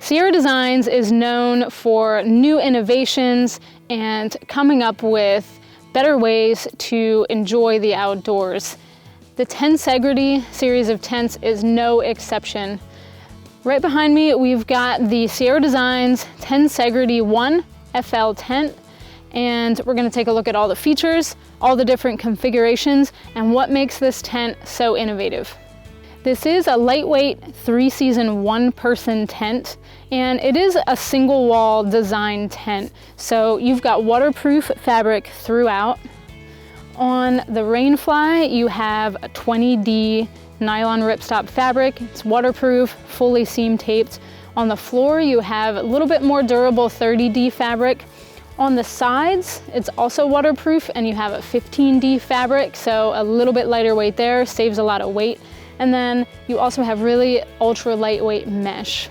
Sierra Designs is known for new innovations and coming up with better ways to enjoy the outdoors. The Tensegrity series of tents is no exception. Right behind me, we've got the Sierra Designs Tensegrity 1 FL tent, and we're going to take a look at all the features, all the different configurations, and what makes this tent so innovative. This is a lightweight 3-season, 1-person tent, and it is a single wall design tent. So you've got waterproof fabric throughout. On the Rainfly, you have a 20D nylon ripstop fabric. It's waterproof, fully seam taped. On the floor, you have a little bit more durable 30D fabric. On the sides, it's also waterproof, and you have a 15D fabric, so a little bit lighter weight there, saves a lot of weight. And then you also have really ultra lightweight mesh.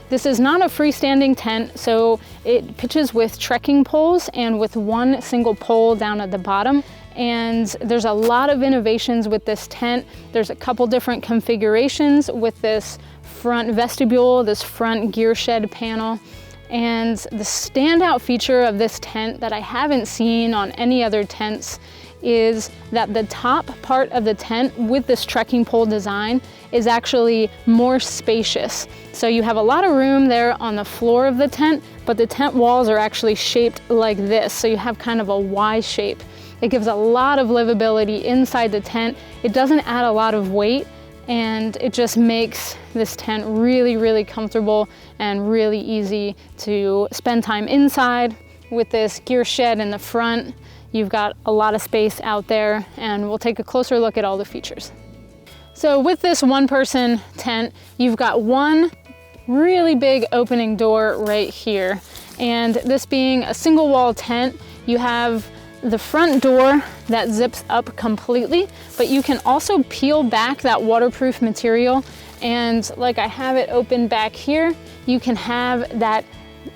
This is not a freestanding tent, so it pitches with trekking poles and with one single pole down at the bottom. And there's a lot of innovations with this tent. There's a couple different configurations with this front vestibule, this front gear shed panel. And the standout feature of this tent that I haven't seen on any other tents is that the top part of the tent with this trekking pole design is actually more spacious. So you have a lot of room there on the floor of the tent, but the tent walls are actually shaped like this. So you have kind of a Y shape. It gives a lot of livability inside the tent. It doesn't add a lot of weight, and it just makes this tent really, really comfortable and really easy to spend time inside. With this gear shed in the front, you've got a lot of space out there, and we'll take a closer look at all the features. So with this 1-person tent, you've got one really big opening door right here. And this being a single wall tent, you have the front door that zips up completely, but you can also peel back that waterproof material. And like I have it open back here, you can have that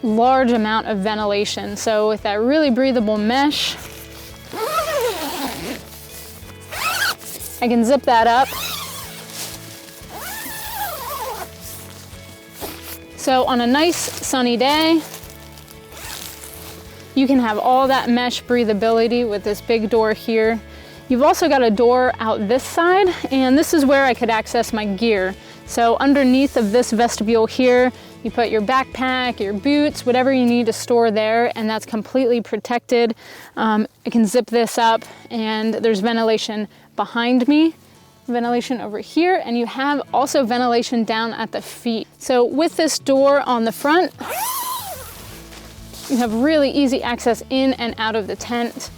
large amount of ventilation. So with that really breathable mesh, I can zip that up. So on a nice sunny day, you can have all that mesh breathability with this big door here. You've also got a door out this side, and this is where I could access my gear. So underneath of this vestibule here, you put your backpack, your boots, whatever you need to store there, and that's completely protected. I can zip this up, and there's ventilation behind me, ventilation over here, and you have also ventilation down at the feet. So with this door on the front, you have really easy access in and out of the tent.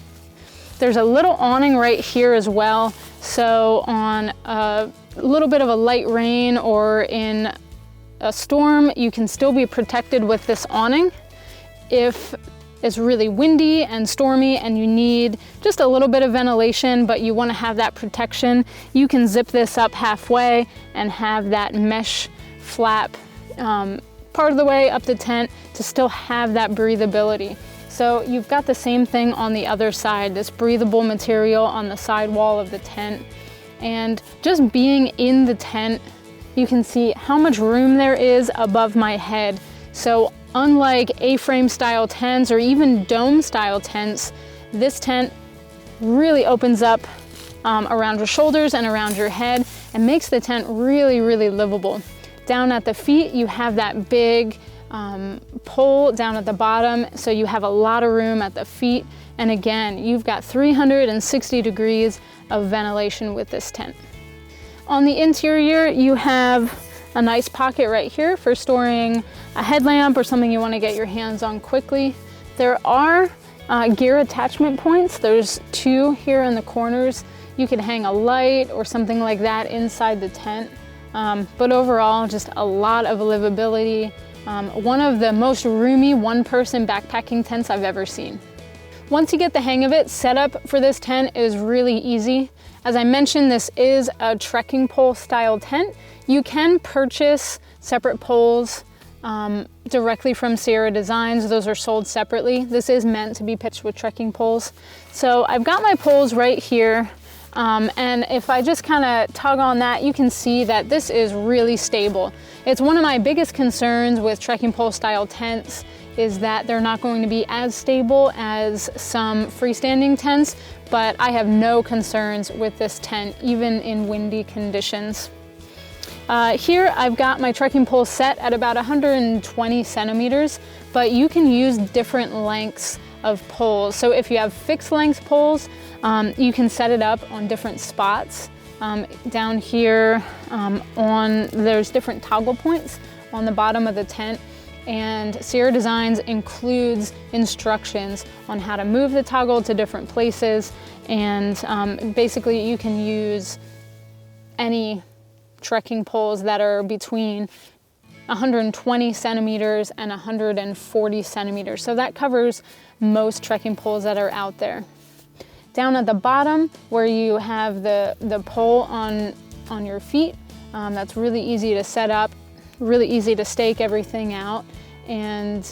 There's a little awning right here as well. So on a little bit of a light rain or in a storm, you can still be protected with this awning. If it's really windy and stormy and you need just a little bit of ventilation, but you want to have that protection, you can zip this up halfway and have that mesh flap part of the way up the tent to still have that breathability. So you've got the same thing on the other side, this breathable material on the side wall of the tent. And just being in the tent, you can see how much room there is above my head. So unlike A-frame style tents or even dome style tents, this tent really opens up around your shoulders and around your head and makes the tent really, really livable. Down at the feet, you have that big pole down at the bottom, so you have a lot of room at the feet. And again, you've got 360 degrees of ventilation with this tent. On the interior, you have a nice pocket right here for storing a headlamp or something you want to get your hands on quickly. There are gear attachment points. There's 2 here in the corners. You could hang a light or something like that inside the tent. But overall, just a lot of livability. One of the most roomy 1-person backpacking tents I've ever seen. Once you get the hang of it, setup for this tent is really easy. As I mentioned, this is a trekking pole style tent. You can purchase separate poles directly from Sierra Designs. Those are sold separately. This is meant to be pitched with trekking poles. So I've got my poles right here. And if I just kind of tug on that, you can see that this is really stable. It's one of my biggest concerns with trekking pole style tents is that they're not going to be as stable as some freestanding tents, but I have no concerns with this tent, even in windy conditions. Here I've got my trekking pole set at about 120 centimeters, but you can use different lengths of poles. So if you have fixed length poles, you can set it up on different spots. Down here there's different toggle points on the bottom of the tent, and Sierra Designs includes instructions on how to move the toggle to different places, and basically you can use any trekking poles that are between 120 centimeters and 140 centimeters. So that covers most trekking poles that are out there. Down at the bottom where you have the pole on your feet, that's really easy to set up, really easy to stake everything out. And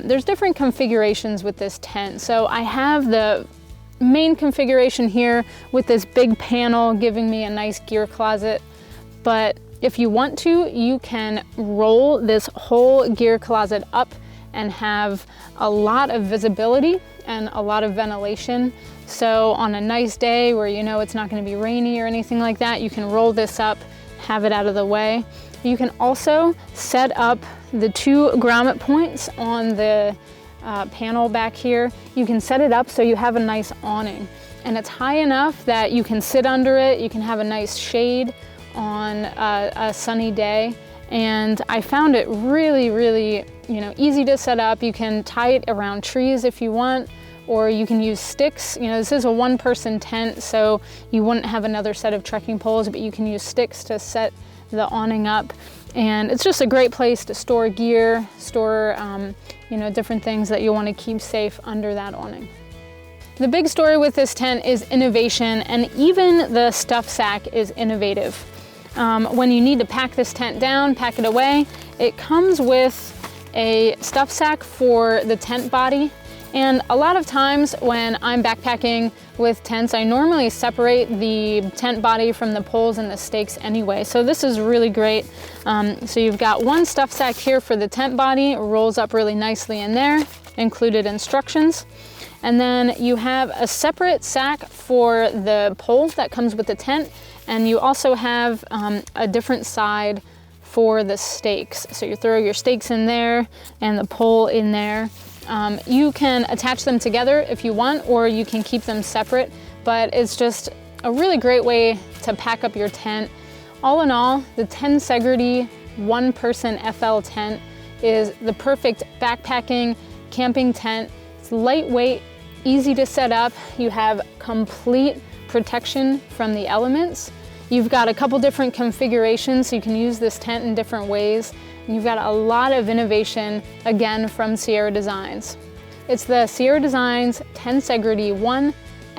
there's different configurations with this tent. So I have the main configuration here with this big panel giving me a nice gear closet. But if you want to, you can roll this whole gear closet up and have a lot of visibility and a lot of ventilation. So on a nice day where you know it's not going to be rainy or anything like that, you can roll this up, have it out of the way. You can also set up the 2 grommet points on the panel back here. You can set it up so you have a nice awning, and it's high enough that you can sit under it. You can have a nice shade on a sunny day, and I found it really, really, easy to set up. You can tie it around trees if you want, or you can use sticks. This is a 1-person tent, so you wouldn't have another set of trekking poles, but you can use sticks to set the awning up. And it's just a great place to store gear, store different things that you want to keep safe under that awning. The big story with this tent is innovation, and even the stuff sack is innovative. When you need to pack this tent down, pack it away, it comes with a stuff sack for the tent body. And a lot of times when I'm backpacking with tents, I normally separate the tent body from the poles and the stakes anyway. So this is really great. So you've got one stuff sack here for the tent body, it rolls up really nicely in there, included instructions. And then you have a separate sack for the pole that comes with the tent, and you also have a different side for the stakes. So you throw your stakes in there and the pole in there. You can attach them together if you want, or you can keep them separate, but it's just a really great way to pack up your tent. All in all, the Tensegrity 1-person FL tent is the perfect backpacking, camping tent. It's lightweight, easy to set up. You have complete protection from the elements. You've got a couple different configurations, so you can use this tent in different ways. And you've got a lot of innovation, again, from Sierra Designs. It's the Sierra Designs Tensegrity 1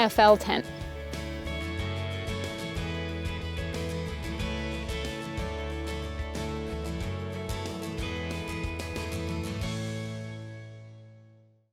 FL tent.